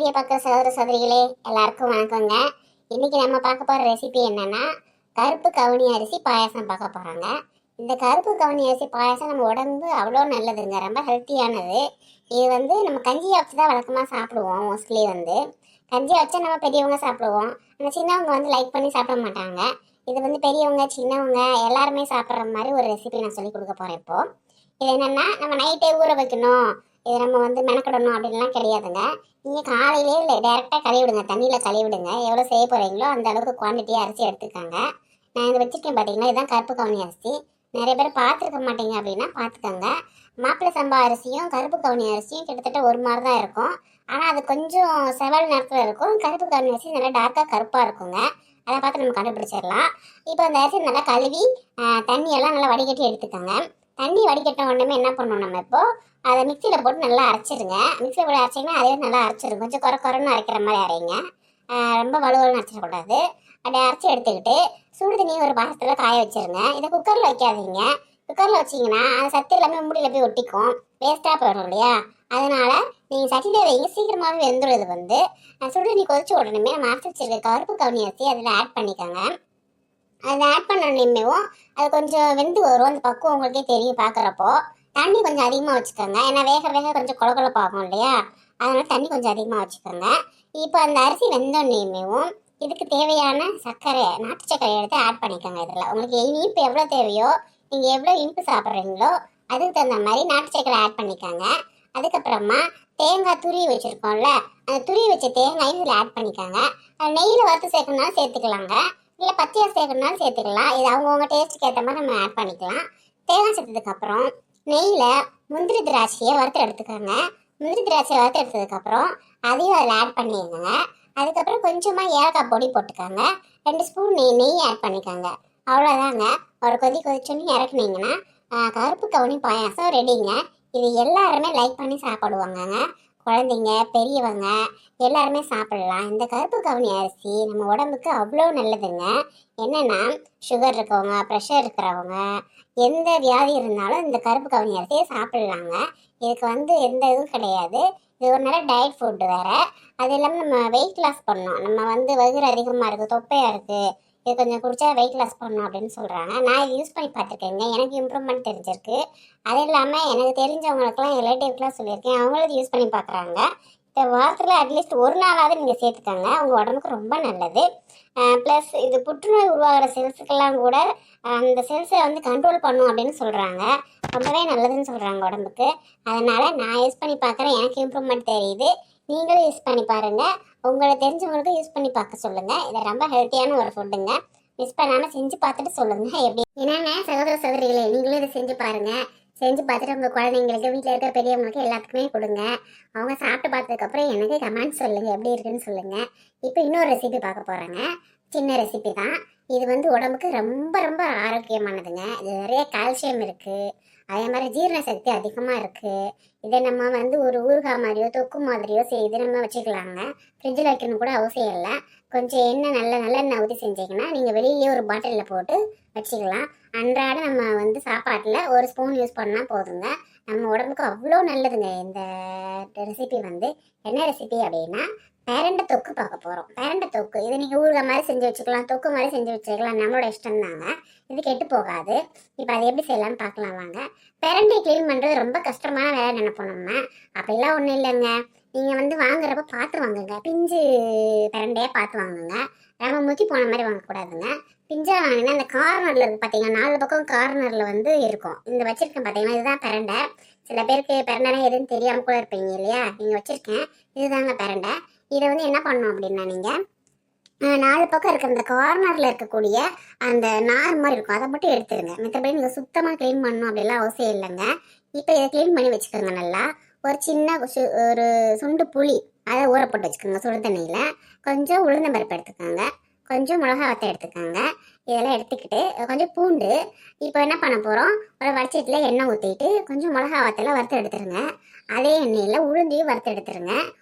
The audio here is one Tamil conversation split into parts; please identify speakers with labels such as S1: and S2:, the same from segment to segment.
S1: வீடியோ பார்க்குற சகோதர சகோதரிகளே எல்லாருக்கும் வணக்கங்க. இன்னைக்கு நம்ம பார்க்க போகிற ரெசிபி என்னன்னா கருப்பு கவுனி அரிசி பாயாசம் பார்க்க போகிறாங்க. இந்த கருப்பு கவுனி அரிசி பாயாசம் நம்ம உடம்பு அவ்வளோ நல்லதுங்க, ரொம்ப ஹெல்த்தியானது. இது நம்ம கஞ்சியை வச்சு தான் வழக்கமாக சாப்பிடுவோம். மோஸ்ட்லி கஞ்சியை வச்சா நம்ம பெரியவங்க சாப்பிடுவோம், ஆனால் சின்னவங்க லைக் பண்ணி சாப்பிட மாட்டாங்க. இது பெரியவங்க சின்னவங்க எல்லாருமே சாப்பிட்ற மாதிரி ஒரு ரெசிபி நான் சொல்லி கொடுக்க போகிறேன். இப்போது இது என்னென்னா, நம்ம நைட்டே ஊற வைக்கணும், இது நம்ம மெனக்கிடணும் அப்படின்லாம் கிடையாதுங்க. நீங்கள் காலையிலே இல்லை டேரெக்டாக கழுவி விடுங்க, தண்ணியில் கழுவி விடுங்க. எவ்வளோ செய்ய போகிறீங்களோ அந்த அளவுக்கு குவான்டிட்டியாக அரிசி எடுத்துக்காங்க. நான் இதை வச்சுருக்கேன் பார்த்தீங்கன்னா, இதுதான் கருப்பு கவுனி அரிசி. நிறைய பேர் பார்த்துருக்க மாட்டீங்க அப்படின்னா பார்த்துக்கோங்க. மாப்பிள்ளை சம்பா அரிசியும் கருப்பு கவுனி அரிசியும் கிட்டத்தட்ட ஒரு மாதிரி தான் இருக்கும், ஆனால் அது கொஞ்சம் செவல் நேரத்தில் இருக்கும். கருப்பு கவுனி அரிசி நல்லா டார்க்காக கருப்பாக இருக்குங்க, அதை பார்த்து நம்ம கண்டுபிடிச்சிடலாம். இப்போ அந்த அரிசி நல்லா கழுவி தண்ணியெல்லாம் நல்லா வடிகட்டி எடுத்துக்கோங்க. தண்ணி வடிகட்ட உடனே என்ன பண்ணணும், நம்ம இப்போது அதை மிக்சியில் போட்டு நல்லா அரைச்சிடுங்க. மிக்சியில் போட்டு அரைச்சிங்கன்னா அதே நல்லா அரைச்சிடும். கொஞ்சம் குறைன்னு அரைக்கிற மாதிரி அரைங்க, ரொம்ப வலுவலுன்னு அரைச்சிடக்கூடாது. அப்படி அரைச்சி எடுத்துக்கிட்டு சுடு தண்ணி ஒரு பாத்திரத்தில் காய வச்சிருங்க. இதை குக்கரில் வைக்காதீங்க. குக்கரில் வச்சிங்கன்னா அந்த சத்து எல்லாமே முடியில் போய் ஒட்டிக்கும், வேஸ்ட்டாக போயிடும் இல்லையா. அதனால் நீங்கள் சட்டியில் வைங்க, சீக்கிரமாகவே வெந்துடும். இது சுடு தண்ணி கொதிச்சு உடனே நம்ம அரைச்சி வச்சிருக்க கருப்பு கவுனி அரிசி அதில் ஆட் பண்ணிக்கோங்க. அதை ஆட் பண்ணணுமேவும் அது கொஞ்சம் வெந்து வரும். அந்த பக்குவம் உங்களுக்கே தெரியும் பார்க்குறப்போ. தண்ணி கொஞ்சம் அதிகமாக வச்சுக்கோங்க, ஏன்னா வேக வேக கொஞ்சம் கொழப்பாகும் இல்லையா, அதனால் தண்ணி கொஞ்சம் அதிகமாக வச்சுக்கோங்க. இப்போ அந்த அரிசி வெந்தோடனேமேவும் இதுக்கு தேவையான சர்க்கரை, நாட்டு சர்க்கரை எடுத்து ஆட் பண்ணிக்கோங்க. இதில் உங்களுக்கு இனிப்பு எவ்வளோ தேவையோ, நீங்கள் எவ்வளோ இனிப்பு சாப்பிட்றீங்களோ அதுக்கு தகுந்த மாதிரி நாட்டு சர்க்கரை ஆட் பண்ணிக்கோங்க. அதுக்கப்புறமா தேங்காய் துருவி வச்சுருக்கோம்ல, அந்த துருவி வச்ச தேங்காயும் இதில் ஆட் பண்ணிக்கோங்க. நெய்யில் வறுத்து சேர்க்கணுனாலும் சேர்த்துக்கலாங்க, இல்லை பச்சையாக சேர்க்கணுனாலும் சேர்த்துக்கலாம். இது அவங்கவுங்க டேஸ்ட்டுக்கு ஏற்ற மாதிரி நம்ம ஆட் பண்ணிக்கலாம். தேங்காய் சேர்த்ததுக்கப்புறம் நெய்யில் முந்திரி திராட்சையை வறுத்து எடுத்துக்கோங்க. முந்திரி திராட்சையை வறுத்து எடுத்ததுக்கப்புறம் அதையும் அதில் ஆட் பண்ணிடுங்க. அதுக்கப்புறம் கொஞ்சமாக ஏலக்காய் பொடி போட்டுக்கோங்க. 2 ஸ்பூன் நெய் ஆட் பண்ணிக்கோங்க. அவ்வளோதாங்க. ஒரு கொதிச்சோன்னு இறக்குனீங்கன்னா கருப்பு கவுனி பாயாசம் ரெடிங்க. இது எல்லாருமே லைக் பண்ணி சாப்பிடுவாங்கங்க. குழந்தைங்க பெரியவங்க எல்லாருமே சாப்பிடலாம். இந்த கருப்பு கவுனி அரிசி நம்ம உடம்புக்கு அவ்வளோ நல்லதுங்க. என்னென்னா, சுகர் இருக்கவங்க, ப்ரெஷர் இருக்கிறவங்க, எந்த வியாதி இருந்தாலும் இந்த கருப்பு கவுனி அரிசியை சாப்பிட்லாங்க. இதுக்கு எந்த இதுவும் கிடையாது. இது ஒரு நல்ல டயட் ஃபுட்டு வேறு. அது இல்லாமல் நம்ம வெயிட் லாஸ் பண்ணோம், நம்ம வயிறு அதிகமாக இருக்குது, தொப்பையாக இருக்குது, இது கொஞ்சம் குடித்தா வெயிட் லாஸ் பண்ணணும் அப்படின்னு சொல்கிறாங்க. நான் இது யூஸ் பண்ணி பார்த்துருக்கேங்க, எனக்கு இம்ப்ரூவ்மெண்ட் தெரிஞ்சிருக்கு. அது இல்லாமல் எனக்கு தெரிஞ்சவங்களுக்குலாம் ரிலேட்டிவ்க்கெலாம் சொல்லியிருக்கேன், அவங்களும் இது யூஸ் பண்ணி பார்க்குறாங்க. இந்த வாரத்தில் அட்லீஸ்ட் ஒரு நாளாவது நீங்கள் சேர்த்துக்கோங்க, உங்கள் உடம்புக்கு ரொம்ப நல்லது. ப்ளஸ் இது புற்றுநோய் உருவாகிற செல்ஸுக்கெல்லாம் கூட அந்த செல்ஸை கண்ட்ரோல் பண்ணும் அப்படின்னு சொல்கிறாங்க. ரொம்பவே நல்லதுன்னு சொல்கிறாங்க உடம்புக்கு. அதனால் நான் யூஸ் பண்ணி பார்க்குறேன், எனக்கு இம்ப்ரூவ்மெண்ட் தெரியுது. நீங்களும் யூஸ் பண்ணி பாருங்கள், உங்களை தெரிஞ்சவங்களுக்கும் யூஸ் பண்ணி பார்க்க சொல்லுங்கள். இது ரொம்ப ஹெல்த்தியான ஒரு ஃபுட்டுங்க. மிஸ் பண்ணாமல் செஞ்சு பார்த்துட்டு சொல்லுங்கள் எப்படி. என்னங்க சகோதர சகோதரிகளே, நீங்களும் இதை செஞ்சு பாருங்கள். செஞ்சு பார்த்துட்டு உங்கள் குழந்தைங்களுக்கு, வீட்டில் இருக்கிற பெரியவங்களுக்கு எல்லாத்துக்குமே கொடுங்க. அவங்க சாப்பிட்டு பார்த்ததுக்கப்புறம் எனக்கு கமெண்ட் சொல்லுங்கள், எப்படி இருக்குன்னு சொல்லுங்கள். இப்போ இன்னொரு ரெசிபி பார்க்க போகிறேங்க. சின்ன ரெசிபி தான். இது உடம்புக்கு ரொம்ப ரொம்ப ஆரோக்கியமானதுங்க. இது நிறைய கால்சியம் இருக்குது, அதே மாதிரி ஜீரண சக்தி அதிகமாக இருக்குது. இதை நம்ம ஒரு ஊறுகாய் மாதிரியோ தொக்கு மாதிரியோ செய்து நம்ம வச்சுக்கலாங்க. ஃப்ரிட்ஜில் வைக்கணும் கூட அவசியம் இல்லை. கொஞ்சம் எண்ணெய் நல்லெண்ணெய் ஊற்றி செஞ்சிங்கன்னா நீங்கள் வெளியிலேயே ஒரு பாட்டிலில் போட்டு வச்சுக்கலாம். அன்றாட நம்ம சாப்பாட்டில் ஒரு ஸ்பூன் யூஸ் பண்ணால் போதுங்க. நம்ம உடம்புக்கு அவ்வளோ நல்லதுங்க. இந்த ரெசிபி என்ன ரெசிபி அப்படின்னா, பேரண்டை தொக்கு பார்க்க போகிறோம். பேரண்டை தொக்கு இது நீங்கள் ஊறுகாய் மாதிரி செஞ்சு வச்சுக்கலாம், தொக்கு மாதிரி செஞ்சு வச்சுக்கலாம், நம்மளோட இஷ்டம் தாங்க. இது கெட்டு போகாது. இப்போ அதை எப்படி செய்யலாம்னு பார்க்கலாம் வாங்க. பேரண்டை க்ளீன் பண்ணுறது ரொம்ப கஷ்டமான வேலை நினைப்போம் நம்ம. அப்படிலாம் ஒன்றும் இல்லைங்க. நீங்கள் வாங்குறப்ப பார்த்து வாங்குங்க, பிஞ்சு பேரண்டையாக பார்த்து வாங்குங்க. நம்ம முத்தி போன மாதிரி வாங்கக்கூடாதுங்க. பிஞ்சா வாங்கினா அந்த கார்னரில் இருக்குது பார்த்தீங்கன்னா, 4 பக்கம் கார்னரில் இருக்கும். இந்த வச்சுருக்கேன் பார்த்தீங்கன்னா, இதுதான் பிரண்டை. சில பேருக்கு பிரண்டைனா எதுன்னு தெரியாமல் கூட இருப்பீங்க இல்லையா, நீங்கள் வச்சுருக்கேன், இதுதாங்க பிரண்டை. இதை என்ன பண்ணணும் அப்படின்னா, நீங்கள் 4 பக்கம் இருக்கிற அந்த கார்னரில் இருக்கக்கூடிய அந்த நார் மாதிரி இருக்கும், அதை மட்டும் எடுத்துருங்க. மற்றபடி நீங்கள் சுத்தமாக க்ளீன் பண்ணணும் அப்படிலாம் அவசியம் இல்லைங்க. இப்போ இதை க்ளீன் பண்ணி வச்சுக்கோங்க. நல்லா ஒரு சின்ன ஒரு சுண்டு புளி அதை ஊற போட்டு வச்சுக்கோங்க சுடு தண்ணியில். கொஞ்சம் உளுந்தம்பருப்பு எடுத்துக்கோங்க, கொஞ்சம் மிளகா வத்தல் எடுத்துக்கோங்க. இதெல்லாம் எடுத்துக்கிட்டு கொஞ்சம் பூண்டு. இப்போ என்ன பண்ண போகிறோம், ஒரு வடச்சட்டியில் எண்ணெய் ஊற்றிட்டு கொஞ்சம் மிளகா வத்தலை வறுத்து எடுத்துருங்க. அதே எண்ணெயில் உளுந்தையும் வறுத்து எடுத்துருங்க,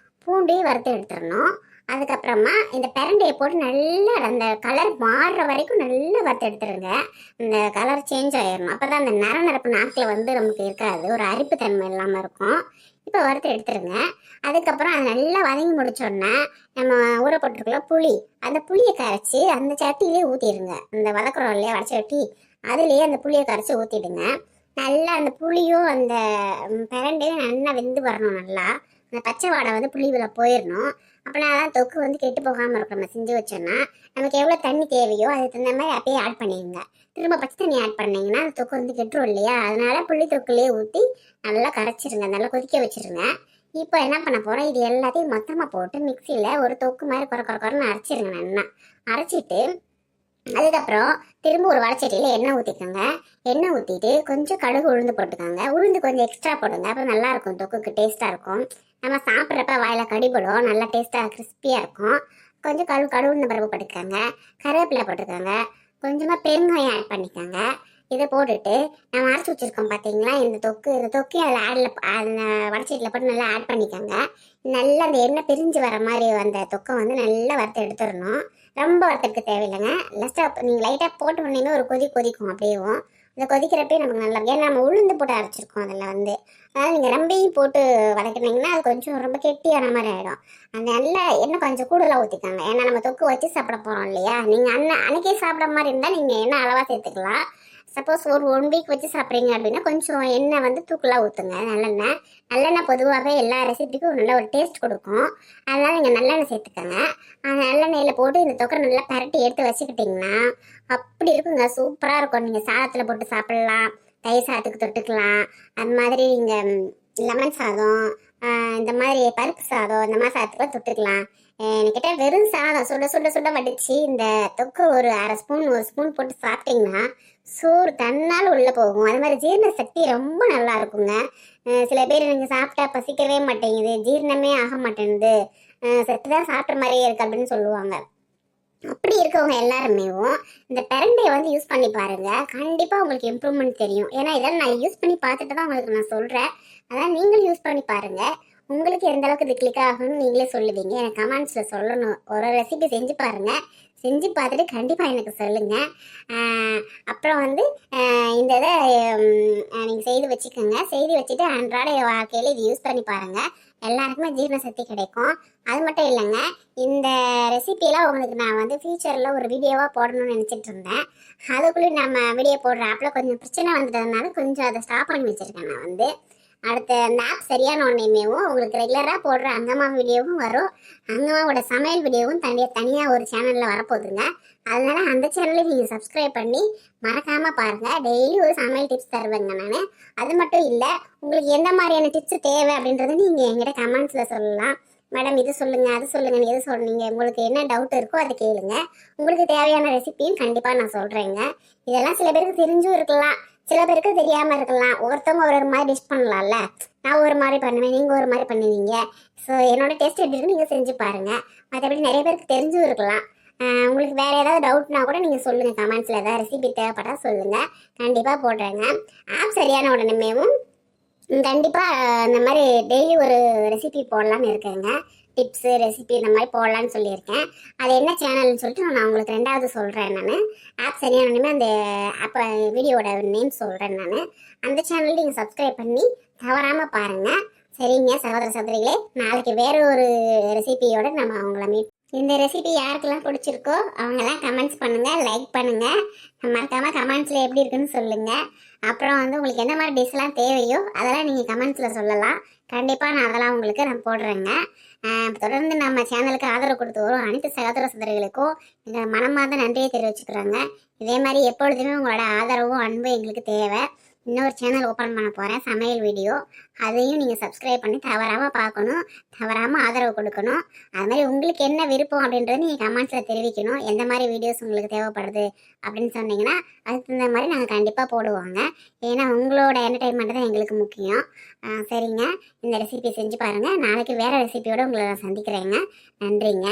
S1: பூண்டையும் வறுத்து எடுத்துடணும். அதுக்கப்புறமா இந்த பிரண்டையை போட்டு நல்லா அந்த கலர் மாறுற வரைக்கும் நல்லா வறுத்து எடுத்துருங்க. இந்த கலர் சேஞ்ச் ஆயிடணும், அப்போ தான் அந்த நரப்பு நாக்கில் நமக்கு இருக்காது, ஒரு அரிப்பு தன்மை இல்லாமல் இருக்கும். இப்போ வறுத்து எடுத்துருங்க. அதுக்கப்புறம் அது நல்லா வதங்கி முடிச்சோடனே நம்ம ஊற போட்டிருக்கலாம் புளி, அந்த புளியை கரைச்சி அந்த சட்டியிலே ஊற்றிடுங்க. அந்த வதக்குறோம் இல்லையா வடச்சட்டி, அதுலேயே அந்த புளியை கரைச்சி ஊற்றிடுங்க. நல்லா அந்த புளியும் அந்த பிரண்டையும் நல்லா வெந்து வரணும். நல்லா அந்த பச்சை வாடை வந்து புளியில் போயிடணும். அப்படின்னா தான் தொக்கு வந்து கெட்டு போகாமல் இருக்கும். நம்ம செஞ்சு வச்சோன்னா நமக்கு எவ்வளோ தண்ணி தேவையோ அதுக்கு தகுந்த மாதிரி அப்படியே ஆட் பண்ணிடுங்க. திரும்ப பச்சை தண்ணி ஆட் பண்ணிங்கன்னா அந்த தொக்கு வந்து கெட்டுரும் இல்லையா, அதனால புளி தொக்குலேயே ஊற்றி நல்லா கரைச்சிருங்க, நல்லா கொதிக்க வச்சிருங்க. இப்போ என்ன பண்ண போகிறோம், இது எல்லாத்தையும் மொத்தமாக போட்டு மிக்சியில் ஒரு தொக்கு மாதிரி குறைன்னு அரைச்சிருங்க. நல்லா அரைச்சிட்டு அதுக்கப்புறம் திரும்ப ஒரு வடச்சட்டியில் எண்ணெய் ஊற்றிக்கோங்க. எண்ணெய் ஊற்றிட்டு கொஞ்சம் கடுகு உளுந்து போட்டுக்கோங்க. உளுந்து கொஞ்சம் எக்ஸ்ட்ரா போடுங்க, அப்புறம் நல்லாயிருக்கும், தொக்குக்கு டேஸ்ட்டாக இருக்கும். நம்ம சாப்பிட்றப்ப வாயில் கடிபடும், நல்லா டேஸ்ட்டாக கிறிஸ்பியாக இருக்கும். கொஞ்சம் கடுகு பருப்பு போட்டுக்கோங்க, கருவேப்பிலை போட்டுக்கோங்க, கொஞ்சமாக பெருங்காயம் ஆட் பண்ணிக்கோங்க. இதை போட்டுட்டு நம்ம அரைச்சி வச்சுருக்கோம் பார்த்தீங்களா இந்த தொக்கையும் அதில் அந்த வடச்சட்டியில் போட்டு நல்லா ஆட் பண்ணிக்கோங்க. நல்லா அந்த எண்ணெய் பிரிஞ்சு வர மாதிரி அந்த தொக்கை வந்து நல்லா வறுத்து எடுத்துடணும். ரொம்ப வறுத்துக்கு தேவையில்லைங்க. லைட்டாக நீங்கள் லைட்டாக போட்டு உடனே ஒரு கொதிக்கும். அப்படியேவும் அந்த கொதிக்கிறப்பே நமக்கு நல்லா, ஏன்னா நம்ம உளுந்து போட்டு அரைச்சிருக்கோம் அதில் வந்து, அதனால் நீங்கள் ரொம்பையும் போட்டு வதக்கினீங்கன்னா அது கொஞ்சம் ரொம்ப கெட்டியான மாதிரி ஆகிடும். அந்த நல்லா எண்ணெய் கொஞ்சம் கூடுதலாக ஊற்றிக்காங்க. ஏன்னா நம்ம தொக்கு வச்சு சாப்பிட போகிறோம் இல்லையா, நீங்கள் அன்னைக்கே சாப்பிட்ற மாதிரி இருந்தால் நீங்கள் எண்ணெய் அளவாக சேர்த்துக்கலாம். சப்போஸ் ஒரு 1 வீக் வச்சு சாப்பிட்றீங்க அப்படின்னா கொஞ்சம் எண்ணெய் வந்து தூக்கலாக ஊற்றுங்க. நல்லெண்ணெய் பொதுவாகவே எல்லா ரெசிபிக்கும் நல்ல ஒரு டேஸ்ட் கொடுக்கும். அதனால் நீங்கள் நல்லெண்ணெய் சேர்த்துக்கோங்க. அந்த நல்லெண்ணெயில் போட்டு இந்த தொக்கரை நல்லா பரட்டி எடுத்து வச்சுக்கிட்டிங்கன்னா அப்படி இருக்குங்க, சூப்பராக இருக்கும். நீங்கள் சாதத்தில் போட்டு சாப்பிட்லாம், தயிர் சாதத்துக்கு தொட்டுக்கலாம். அது மாதிரி நீங்கள் லெமன் சாதம், இந்த மாதிரி பருப்பு சாதம், இந்த மாதிரி சாதத்துக்குலாம் தொட்டுக்கலாம். என்கிட்ட வெறும் சாதம் சுட வடிச்சு இந்த தொக்கு ஒரு அரை ஸ்பூன் 1 ஸ்பூன் போட்டு சாப்பிட்டீங்கன்னா சோறு தன்னால் உள்ளே போகும். அது மாதிரி ஜீரண சக்தி ரொம்ப நல்லா இருக்குங்க. சில பேர் நீங்கள் சாப்பிட்டா பசிக்கவே மாட்டேங்குது, ஜீரணமே ஆக மாட்டேங்குது, சத்து தான் சாப்பிட்ற மாதிரியே இருக்கு அப்படின்னு சொல்லுவாங்க. அப்படி இருக்கவங்க எல்லாருமேவும் இந்த பிரண்டையை வந்து யூஸ் பண்ணி பாருங்க, கண்டிப்பாக உங்களுக்கு இம்ப்ரூவ்மெண்ட் தெரியும். ஏன்னா இதெல்லாம் நான் யூஸ் பண்ணி பார்த்துட்டு தான் உங்களுக்கு நான் சொல்கிறேன். அதான் நீங்களும் யூஸ் பண்ணி பாருங்க, உங்களுக்கு எந்த அளவுக்கு இது கிளிக் ஆகும்னு நீங்களே சொல்லுவீங்க. எனக்கு கமெண்ட்ஸில் சொல்லணும். ஒரு ரெசிபி செஞ்சு பாருங்க, செஞ்சு பார்த்துட்டு கண்டிப்பாக எனக்கு சொல்லுங்கள். அப்புறம் வந்து இந்த இதை நீங்கள் செய்து வச்சுக்கோங்க. செய்து வச்சுட்டு அன்றாட வாழ்க்கையில் இது யூஸ் பண்ணி பாருங்கள், எல்லாருக்குமே ஜீரண சக்தி கிடைக்கும். அது மட்டும் இல்லைங்க, இந்த ரெசிபியெல்லாம் உங்களுக்கு நான் வந்து ஃபியூச்சரில் ஒரு வீடியோவாக போடணும்னு நினச்சிட்டு இருந்தேன். அதுக்குள்ளே நம்ம வீடியோ போடுற ஆப்பில் கொஞ்சம் பிரச்சனை வந்துட்டதுனால கொஞ்சம் அதை ஸ்டாப் பண்ணி வச்சுருக்கேன். நான் வந்து அடுத்த அந்த ஆப் சரியான ஒன்றையுமேவும் உங்களுக்கு ரெகுலராக போடுற அங்கம்மா வீடியோவும் வரும், அங்கம்மாவோட சமையல் வீடியோவும் தனியாக ஒரு சேனலில் வரப்போகுதுங்க. அதனால அந்த சேனலை நீங்கள் சப்ஸ்கிரைப் பண்ணி மறக்காமல் பாருங்கள். டெய்லி ஒரு சமையல் டிப்ஸ் தருவேங்க நான். அது மட்டும் இல்லை, உங்களுக்கு எந்த மாதிரியான டிப்ஸ் தேவை அப்படின்றத நீங்கள் என்கிட்ட கமெண்ட்ஸில் சொல்லலாம். மேடம் இது சொல்லுங்கள், அது சொல்லுங்கள், எது சொல்லுங்க, உங்களுக்கு என்ன டவுட் இருக்கோ அதை கேளுங்க. உங்களுக்கு தேவையான ரெசிபியும் கண்டிப்பாக நான் சொல்கிறேங்க. இதெல்லாம் சில பேருக்கு தெரிஞ்சும் இருக்கலாம், சில பேருக்கு தெரியாமல் இருக்கலாம். ஒவ்வொருத்தவங்க ஒரு மாதிரி டிஷ் பண்ணலாம்ல. நான் ஒரு மாதிரி பண்ணுவேன், நீங்கள் ஒரு மாதிரி பண்ணுவீங்க. ஸோ என்னோட டேஸ்ட் எப்படி இருக்குன்னு நீங்கள் செஞ்சு பாருங்கள். மற்றபடி நிறைய பேருக்கு தெரிஞ்சும் இருக்கலாம். உங்களுக்கு வேறு ஏதாவது டவுட்னா கூட நீங்கள் சொல்லுங்கள் கமெண்ட்ஸில். ஏதாவது ரெசிபி தேவைப்பட்டால் சொல்லுங்கள், கண்டிப்பாக போடுறேங்க. ஆப் சரியான உடனேவும் கண்டிப்பாக இந்த மாதிரி டெய்லி ஒரு ரெசிபி போடலான்னு இருக்கேங்க. டிப்ஸு ரெசிபி இந்த மாதிரி போடலான்னு சொல்லியிருக்கேன். அது என்ன சேனல்னு சொல்லிட்டு நான் உங்களுக்கு 2வது சொல்கிறேன். நான் ஆப் சரியானமே அந்த ஆப்பை வீடியோட நேம் சொல்கிறேன். நான் அந்த சேனல் நீங்கள் சப்ஸ்கிரைப் பண்ணி தவறாமல் பாருங்கள். சரிங்க சகோதர சகோதரிகளே, நாளைக்கு வேறு ஒரு ரெசிபியோடு நம்ம அவங்கள மீட். இந்த ரெசிபி யாருக்கெல்லாம் பிடிச்சிருக்கோ அவங்கெல்லாம் கமெண்ட்ஸ் பண்ணுங்கள், லைக் பண்ணுங்கள், மறக்காமல் கமெண்ட்ஸில் எப்படி இருக்குன்னு சொல்லுங்கள். அப்புறம் வந்து உங்களுக்கு என்ன மாதிரி டிஷ்லாம் தேவையோ அதெல்லாம் நீங்கள் கமெண்ட்ஸில் சொல்லலாம். கண்டிப்பாக நான் அதெல்லாம் உங்களுக்கு நான் போடுறேங்க. தொடர்ந்து நம்ம சேனலுக்கு ஆதரவு கொடுத்து வரும் அனைத்து சகோதர சகோதரிகளுக்கும் எங்கள் மனமார்ந்த நன்றியை தெரிவிச்சுக்கிறோங்க. இதே மாதிரி எப்பொழுதுமே உங்களோட ஆதரவும் அன்பும் எங்களுக்கு தேவை. இன்னொரு சேனல் ஓப்பன் பண்ண போகிறேன், சமையல் வீடியோ. அதையும் நீங்கள் சப்ஸ்கிரைப் பண்ணி தவறாமல் பார்க்கணும், தவறாமல் ஆதரவு கொடுக்கணும். அது மாதிரி உங்களுக்கு என்ன விருப்பம் அப்படின்றது நீங்கள் கமெண்ட்ஸில் தெரிவிக்கணும். எந்த மாதிரி வீடியோஸ் உங்களுக்கு தேவைப்படுது அப்படின்னு சொன்னீங்கன்னா அதுக்கு தகுந்த மாதிரி நாங்கள் கண்டிப்பாக போடுவோங்க. ஏன்னா உங்களோட என்டர்டைன்மெண்ட் தான் எங்களுக்கு முக்கியம். சரிங்க, இந்த ரெசிபி செஞ்சு பாருங்கள். நாளைக்கு வேறு ரெசிபியோடு உங்களை நான் சந்திக்கிறேங்க. நன்றிங்க.